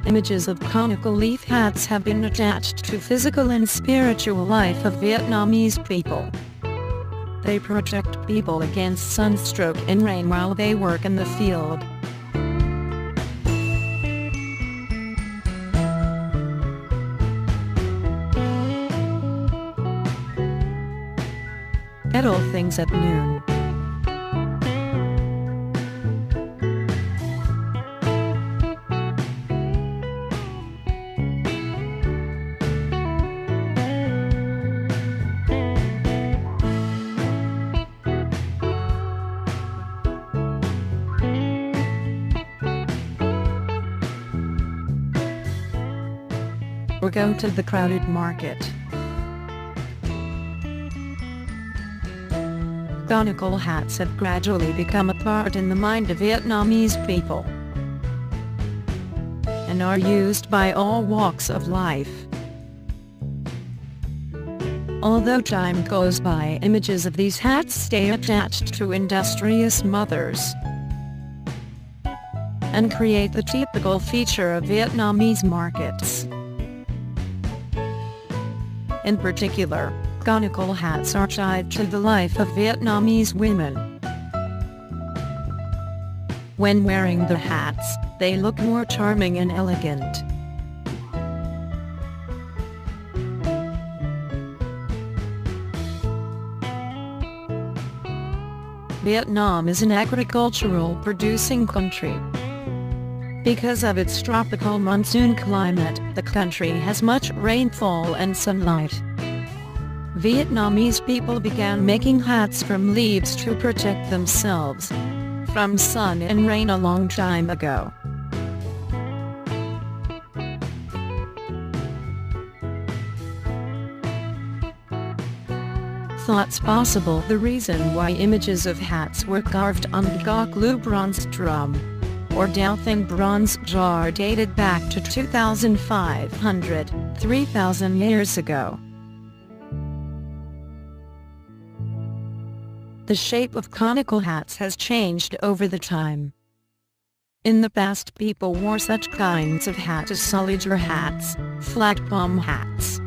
Images of conical leaf hats have been attached to physical and spiritual life of Vietnamese people. They protect people against sunstroke and rain while they work in the field. At all things at noon. Or go to the crowded market. Conical hats have gradually become a part in the mind of Vietnamese people and are used by all walks of life. Although time goes by, images of these hats stay attached to industrious mothers and create the typical feature of Vietnamese markets. In particular, conical hats are tied to the life of Vietnamese women. When wearing the hats, they look more charming and elegant. Vietnam is an agricultural producing country. Because of its tropical monsoon climate, the country has much rainfall and sunlight. Vietnamese people began making hats from leaves to protect themselves from sun and rain a long time ago. Thoughts possible the reason why images of hats were carved on the Gok Lu bronze drum or Dalthing bronze jar dated back to 2,500–3,000 years ago. The shape of conical hats has changed over the time. In the past, people wore such kinds of hats as soldier hats, flat palm hats,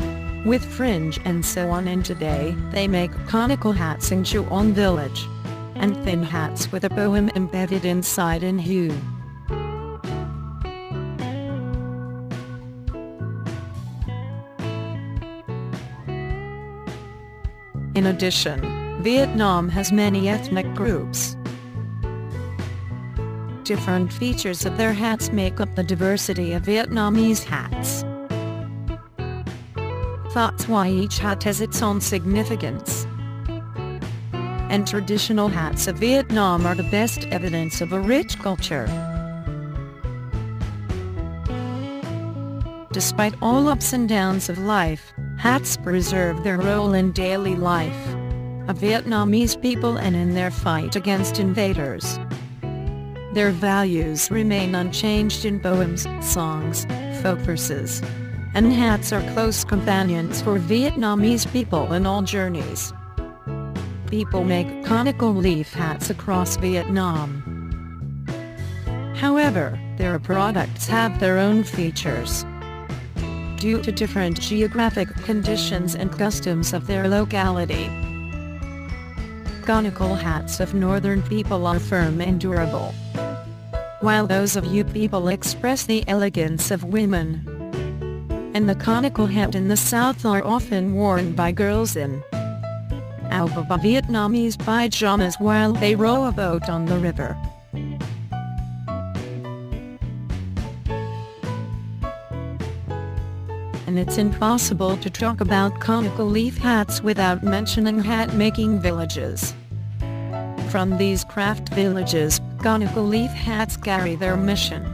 with fringe and so on, and today they make conical hats in Chuon village, and thin hats with a poem embedded inside in hue. In addition, Vietnam has many ethnic groups. Different features of their hats make up the diversity of Vietnamese hats. Thoughts why each hat has its own significance. And traditional hats of Vietnam are the best evidence of a rich culture. Despite all ups and downs of life, hats preserve their role in daily life of Vietnamese people and in their fight against invaders. Their values remain unchanged in poems, songs, folk verses, and hats are close companions for Vietnamese people in all journeys. People make conical leaf hats across Vietnam. However, their products have their own features. Due to different geographic conditions and customs of their locality. Conical hats of northern people are firm and durable, while those of you people express the elegance of women. And the conical hat in the south are often worn by girls in Vietnamese pajamas while they row a boat on the river. And it's impossible to talk about conical leaf hats without mentioning hat-making villages. From these craft villages, conical leaf hats carry their mission,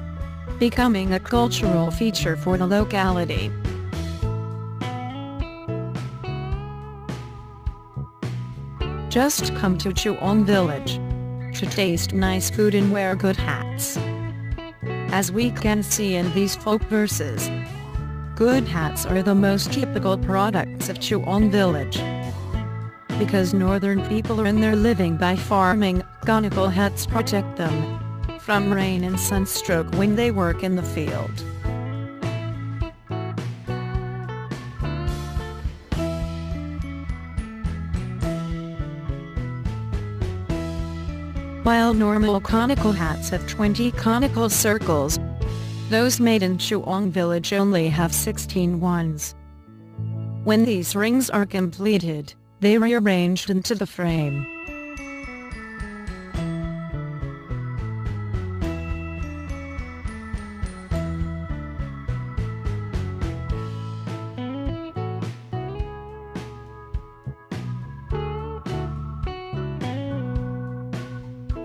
becoming a cultural feature for the locality. Just come to Chuon village to taste nice food and wear good hats. As we can see in these folk verses, good hats are the most typical products of Chuon village. Because northern people earn their living by farming, conical hats protect them from rain and sunstroke when they work in the field. While normal conical hats have 20 conical circles, those made in Chuang village only have 16 ones. When these rings are completed, they are rearranged into the frame.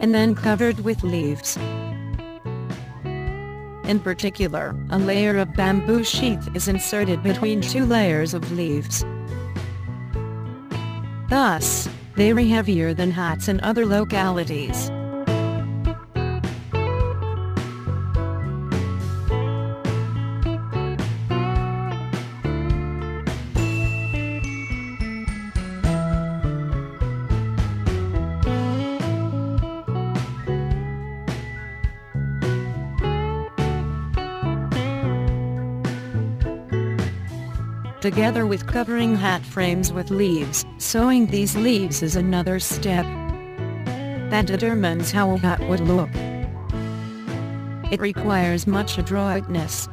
And then covered with leaves. In particular, a layer of bamboo sheath is inserted between 2 layers of leaves. Thus, they are heavier than hats in other localities. Together with covering hat frames with leaves, sewing these leaves is another step that determines how a hat would look. It requires much adroitness.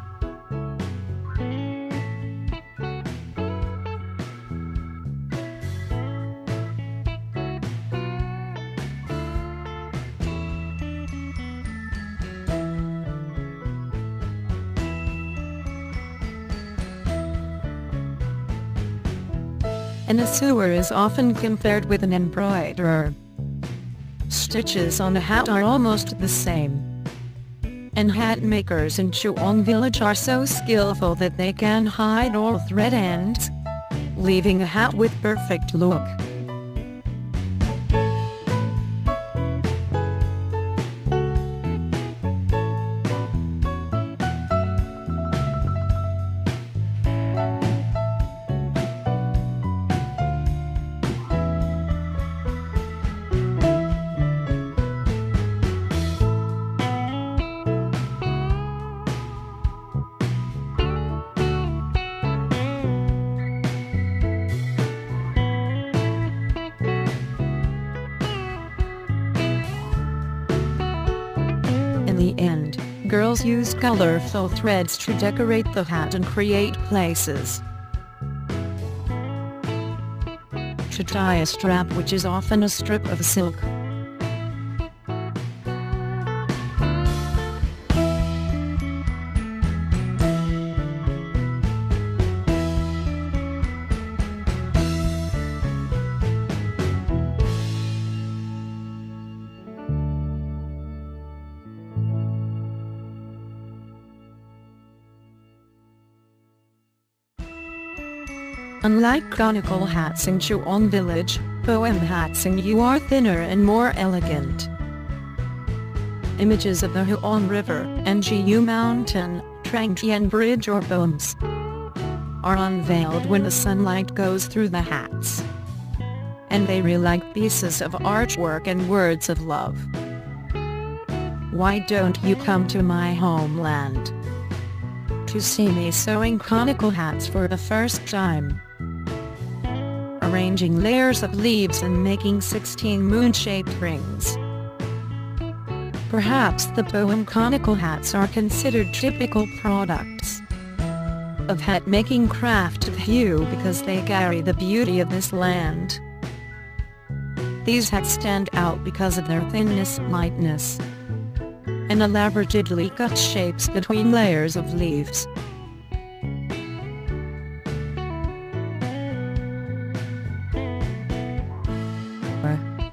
And a sewer is often compared with an embroiderer. Stitches on a hat are almost the same. And hat makers in Chuang village are so skillful that they can hide all thread ends, leaving a hat with perfect look. In the end, girls use colorful threads to decorate the hat and create places. To tie a strap, which is often a strip of silk. Unlike conical hats in Chuang village, poem hats in Yu are thinner and more elegant. Images of the Huang River, Ngu Mountain, Trang Tien Bridge or poems are unveiled when the sunlight goes through the hats. And they read like pieces of artwork and words of love. Why don't you come to my homeland to see me sewing conical hats for the first time? Arranging layers of leaves and making 16 moon-shaped rings. Perhaps the poem conical hats are considered typical products of hat-making craft of Yu because they carry the beauty of this land. These hats stand out because of their thinness, lightness, and elaborately cut shapes between layers of leaves.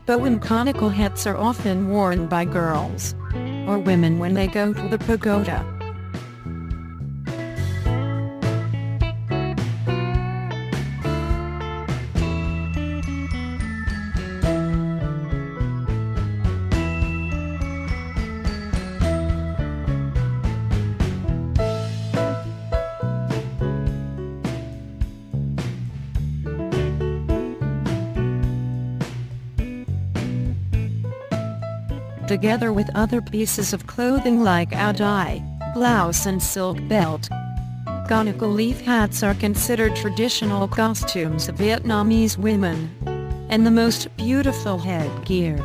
Poem conical hats are often worn by girls or women when they go to the pagoda. Together with other pieces of clothing like a dye, blouse and silk belt. Conical leaf hats are considered traditional costumes of Vietnamese women, and the most beautiful headgear.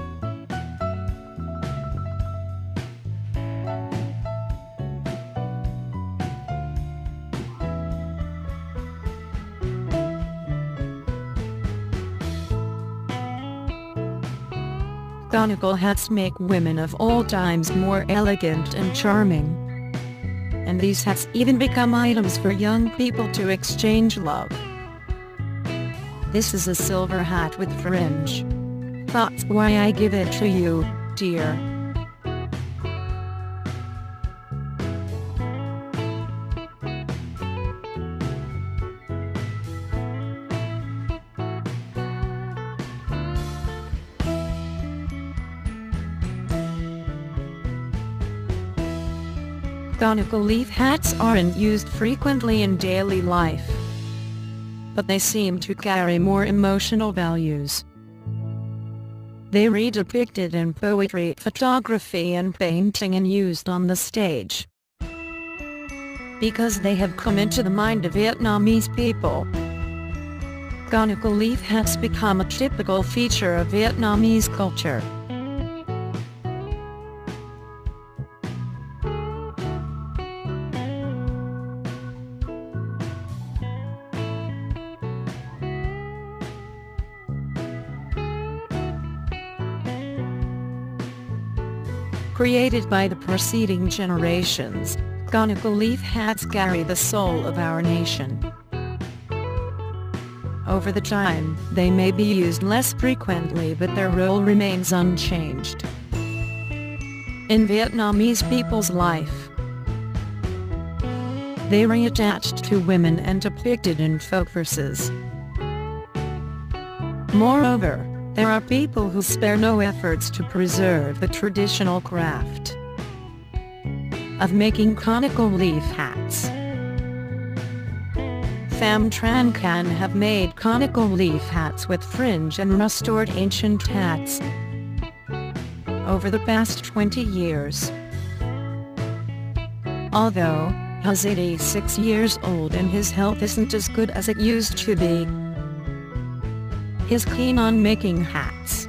Conical hats make women of all times more elegant and charming. And these hats even become items for young people to exchange love. This is a silver hat with fringe. That's why I give it to you, dear. Conical leaf hats aren't used frequently in daily life, but they seem to carry more emotional values. They are depicted in poetry, photography and painting and used on the stage. Because they have come into the mind of Vietnamese people, conical leaf hats become a typical feature of Vietnamese culture. Created by the preceding generations, conical leaf hats carry the soul of our nation. Over the time, they may be used less frequently, but their role remains unchanged in Vietnamese people's life. They are attached to women and depicted in folk verses. Moreover, there are people who spare no efforts to preserve the traditional craft of making conical leaf hats. Pham Tran Can have made conical leaf hats with fringe and restored ancient hats over the past 20 years. Although he's 86 years old and his health isn't as good as it used to be, he's keen on making hats.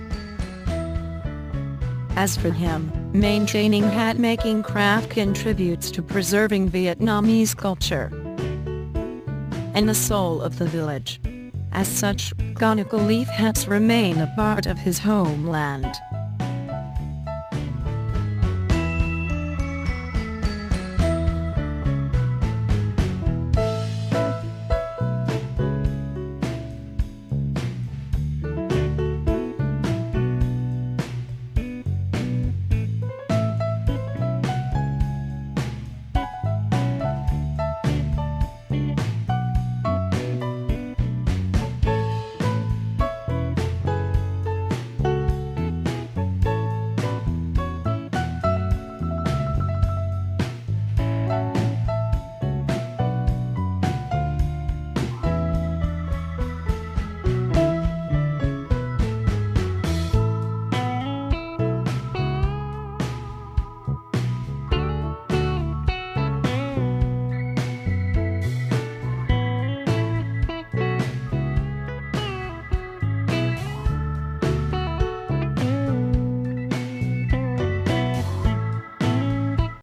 As for him, maintaining hat-making craft contributes to preserving Vietnamese culture and the soul of the village. As such, conical leaf hats remain a part of his homeland.